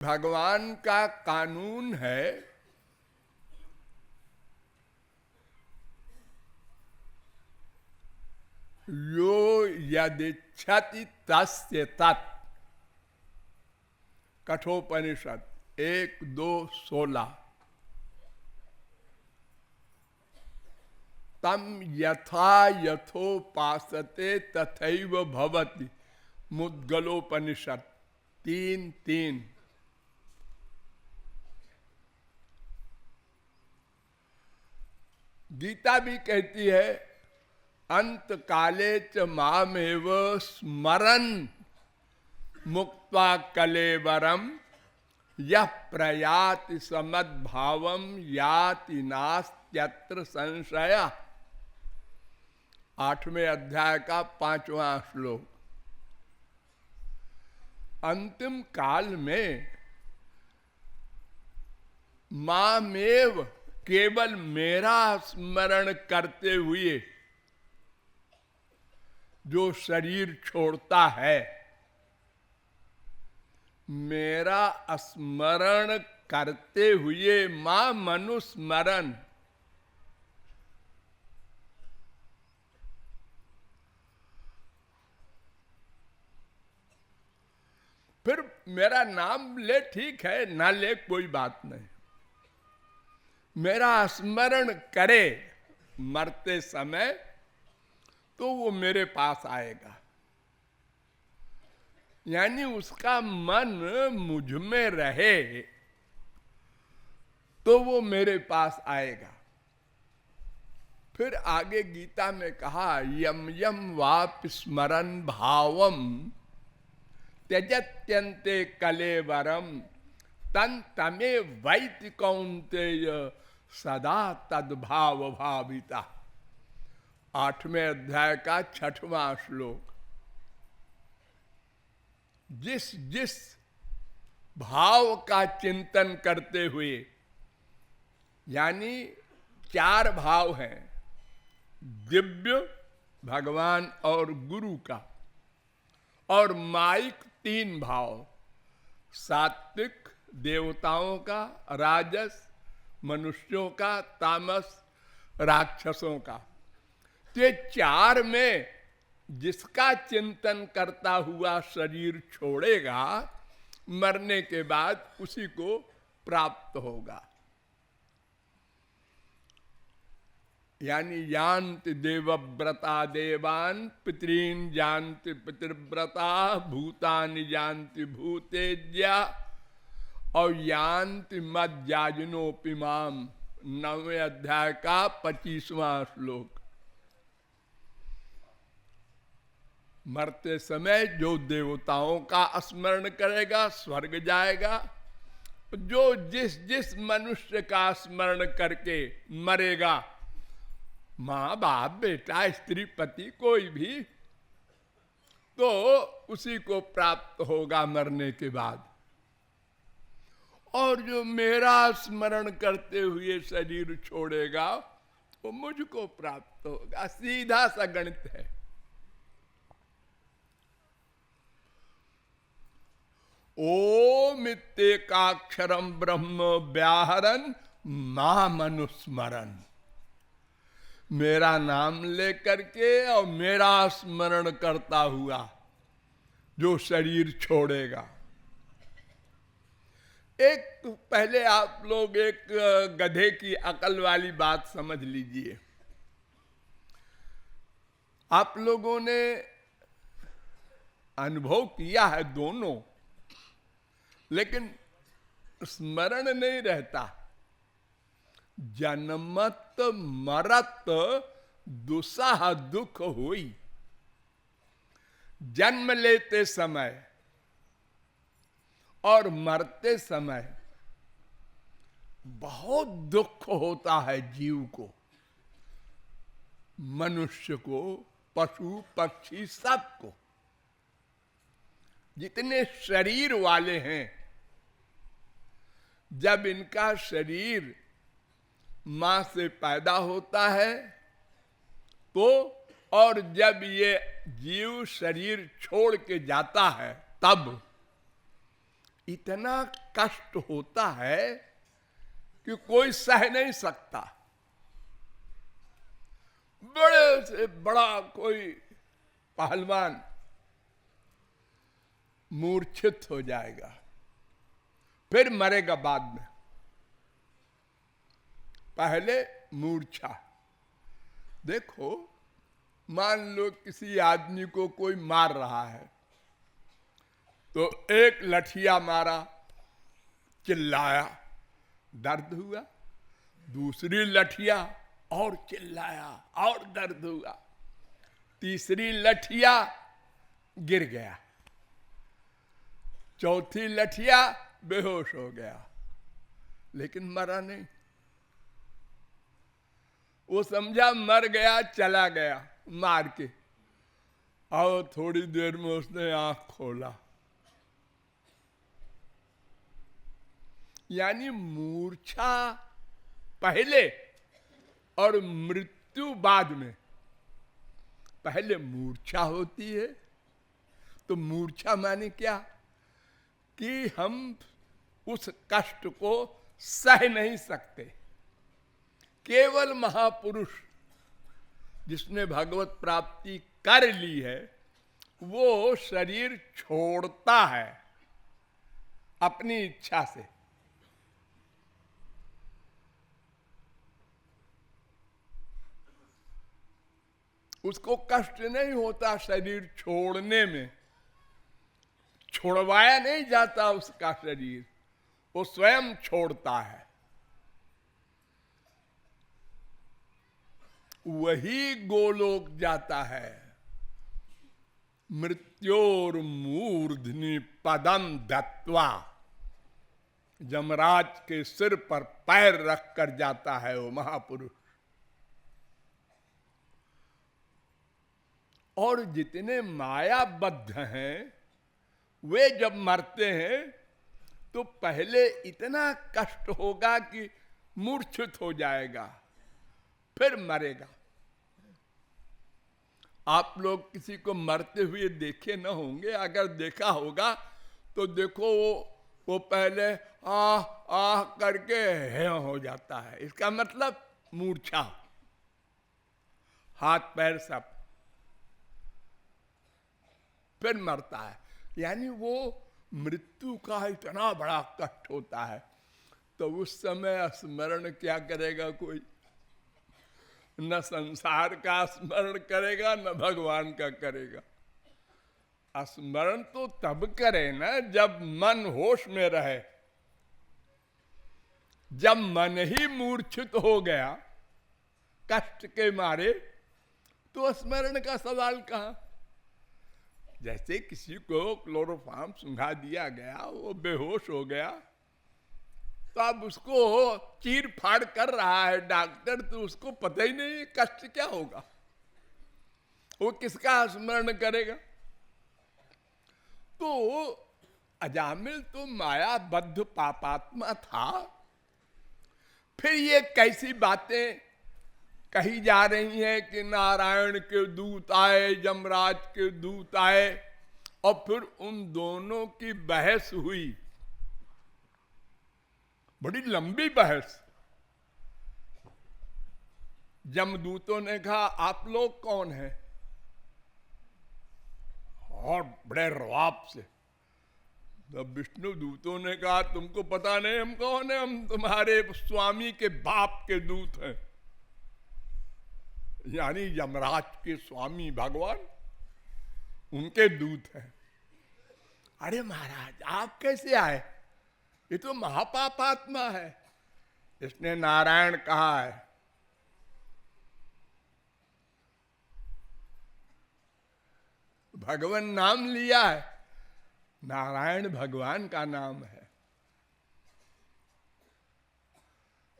भगवान का कानून है यो यदिच्छति तस्य तत्। कठोपनिषद 1-2-16। तम यथा यथोपासते तथैव भवति। मुद्गलोपनिषद 3-3। गीता भी कहती है अंत काले च मामेव स्मरन् मुक्त्वा कलेवरम यह प्रयाति समद्भावम याति नास्त्यत्र संशय। 8वें अध्याय का 5वां श्लोक। अंतिम काल में मामेव केवल मेरा स्मरण करते हुए जो शरीर छोड़ता है, मेरा स्मरण करते हुए मां मनुस्मरण, फिर मेरा नाम ले, ठीक है, ना ले कोई बात नहीं। मेरा स्मरण करे मरते समय तो वो मेरे पास आएगा। यानी उसका मन मुझ में रहे तो वो मेरे पास आएगा। फिर आगे गीता में कहा यम यम वाप स्मरन् भावम त्यजत्यन्ते कलेवरम तन तमे वैति कौन्तेय सदा तद्भाव भाविता। 8वें अध्याय का 6वां श्लोक। जिस जिस भाव का चिंतन करते हुए, यानी 4 भाव हैं, दिव्य भगवान और गुरु का, और माइक 3 भाव, सात्विक देवताओं का, राजस मनुष्यों का, तामस राक्षसों का। ये 4 में जिसका चिंतन करता हुआ शरीर छोड़ेगा, मरने के बाद उसी को प्राप्त होगा। यानी यान्ति देवव्रता देवान् पितॄन् जानति पितृव्रता भूतानि जानति भूतेज्या और यान्ति मज्जाजिनोऽपि माम्। 9वें अध्याय का 25वां श्लोक। मरते समय जो देवताओं का स्मरण करेगा स्वर्ग जाएगा। जो जिस जिस मनुष्य का स्मरण करके मरेगा, माँ बाप बेटा स्त्री पति कोई भी, तो उसी को प्राप्त होगा मरने के बाद। और जो मेरा स्मरण करते हुए शरीर छोड़ेगा वो मुझको प्राप्त होगा। सीधा सा गणित है। ओम इत्येकाक्षरम ब्रह्म व्याहरन् माम अनुस्मरन्। मेरा नाम लेकर के और मेरा स्मरण करता हुआ जो शरीर छोड़ेगा। एक तो पहले आप लोग एक गधे की अकल वाली बात समझ लीजिए। आप लोगों ने अनुभव किया है दोनों, लेकिन स्मरण नहीं रहता। जन्मत मरत दुस्साह दुख हुई। जन्म लेते समय और मरते समय बहुत दुख होता है जीव को, मनुष्य को, पशु पक्षी सबको। जितने शरीर वाले हैं, जब इनका शरीर मां से पैदा होता है तो, और जब ये जीव शरीर छोड़ के जाता है तब, इतना कष्ट होता है कि कोई सह नहीं सकता। बड़े से बड़ा कोई पहलवान मूर्छित हो जाएगा, फिर मरेगा बाद में। पहले मूर्छा। देखो, मान लो किसी आदमी को कोई मार रहा है, तो एक लठिया मारा, चिल्लाया, दर्द हुआ। दूसरी लठिया और चिल्लाया और दर्द हुआ। तीसरी लठिया गिर गया। चौथी लठिया बेहोश हो गया, लेकिन मरा नहीं। वो समझा मर गया, चला गया मार के, और थोड़ी देर में उसने आंख खोला। यानी मूर्छा पहले और मृत्यु बाद में। पहले मूर्छा होती है, तो मूर्छा माने क्या कि हम उस कष्ट को सह नहीं सकते। केवल महापुरुष जिसने भगवत प्राप्ति कर ली है, वो शरीर छोड़ता है अपनी इच्छा से। उसको कष्ट नहीं होता शरीर छोड़ने में, छोड़वाया नहीं जाता उसका शरीर, वो स्वयं छोड़ता है। वही गोलोक जाता है। मृत्योर्मूर्ध्नि पदम दत्वा, जमराज के सिर पर पैर रख कर जाता है वो महापुरुष। और जितने मायाबद्ध हैं वे जब मरते हैं तो पहले इतना कष्ट होगा कि मूर्छित हो जाएगा, फिर मरेगा। आप लोग किसी को मरते हुए देखे न होंगे, अगर देखा होगा तो देखो वो पहले आह करके है हो जाता है। इसका मतलब मूर्छा, हाथ पैर सब, फिर मरता है। यानी वो मृत्यु का इतना बड़ा कष्ट होता है, तो उस समय स्मरण क्या करेगा कोई? न संसार का स्मरण करेगा, न भगवान का करेगा। स्मरण तो तब करे ना जब मन होश में रहे। जब मन ही मूर्छित हो गया कष्ट के मारे, तो स्मरण का सवाल कहां? जैसे किसी को क्लोरोफार्म सुंघा दिया गया, वो बेहोश हो गया, तो अब उसको चीर फाड़ कर रहा है डॉक्टर, तो उसको पता ही नहीं कष्ट क्या होगा। वो किसका स्मरण करेगा? तो अजामिल तो मायाबद्ध पापात्मा था। फिर ये कैसी बातें कही जा रही हैं कि नारायण के दूत आए, यमराज के दूत आए, और फिर उन दोनों की बहस हुई, बड़ी लंबी बहस। यमदूतों ने कहा आप लोग कौन हैं? और बड़े रवाब से। तब विष्णु दूतों ने कहा तुमको पता नहीं हम कौन है? हम तुम्हारे स्वामी के बाप के दूत हैं, यानी यमराज के स्वामी भगवान, उनके दूत हैं। अरे महाराज आप कैसे आए? ये तो महापापात्मा है, इसने नारायण कहा है। भगवान नाम लिया है, नारायण भगवान का नाम है।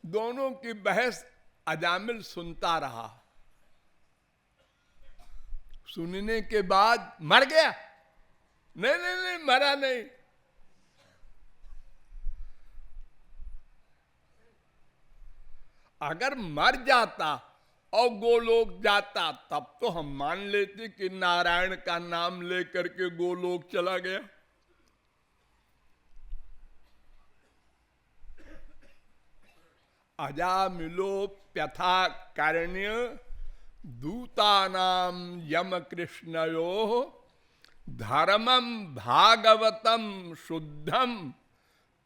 दोनों की बहस अजामिल सुनता रहा। सुनने के बाद मर गया? नहीं नहीं नहीं, मरा नहीं। अगर मर जाता और गोलोक जाता तब तो हम मान लेते कि नारायण का नाम लेकर के गोलोक चला गया। अजामिलोप्यथा कर्ण्य दूतानाम यम कृष्णयो धर्मम भागवतम शुद्धम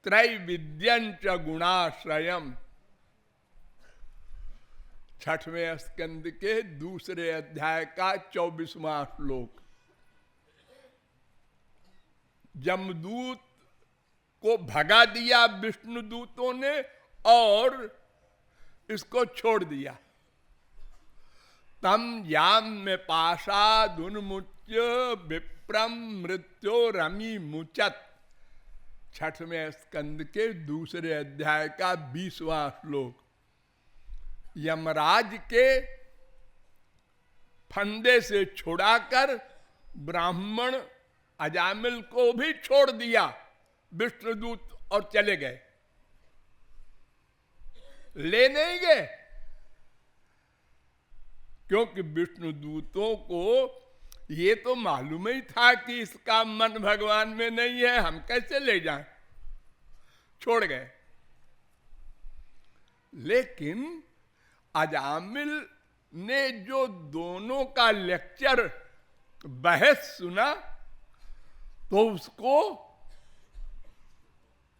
त्रैविद्यंच गुणाश्रयम। छठवें स्कंद के दूसरे अध्याय का 24वां श्लोक। यमदूत को भगा दिया विष्णु दूतों ने और इसको छोड़ दिया। तम याम में पाशाद उन्मुच्य विप्रम मृत्यो रमी मुचत। छठवें स्कंद के दूसरे अध्याय का 20वां श्लोक। यमराज के फंदे से छुड़ाकर ब्राह्मण अजामिल को भी छोड़ दिया विष्णुदूत और चले गए। ले नहीं गए, क्योंकि विष्णुदूतों को ये तो मालूम ही था कि इसका मन भगवान में नहीं है, हम कैसे ले जाएं, छोड़ गए। लेकिन अजामिल ने जो दोनों का लेक्चर बहस सुना तो उसको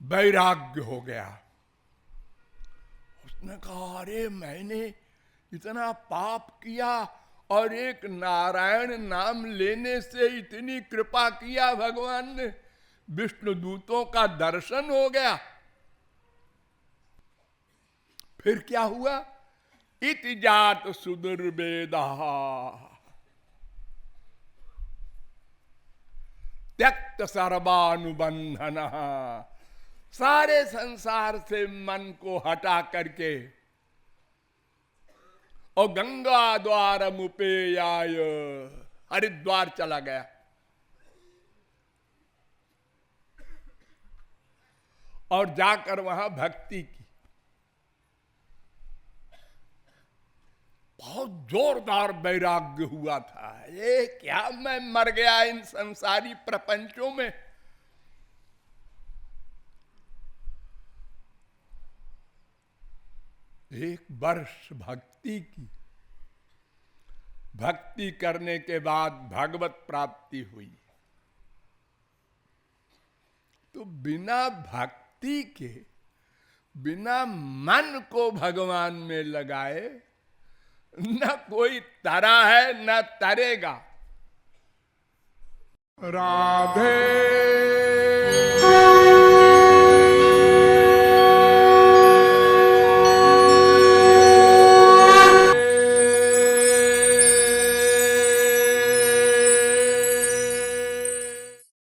वैराग्य हो गया। उसने कहा, अरे मैंने इतना पाप किया और एक नारायण नाम लेने से इतनी कृपा किया भगवान ने, विष्णु दूतों का दर्शन हो गया। फिर क्या हुआ? इति जात सुदुर्वेदा त्यक्त सर्वानुबंधन। सारे संसार से मन को हटा करके और गंगा द्वार मुपेयाय हरिद्वार चला गया। और जाकर वहां भक्ति की। बहुत जोरदार वैराग्य हुआ था। ये क्या मैं मर गया इन संसारी प्रपंचों में। एक वर्ष भक्ति की। भक्ति करने के बाद भगवत प्राप्ति हुई। तो बिना भक्ति के, बिना मन को भगवान में लगाए न कोई तरा है न तरेगा। राधे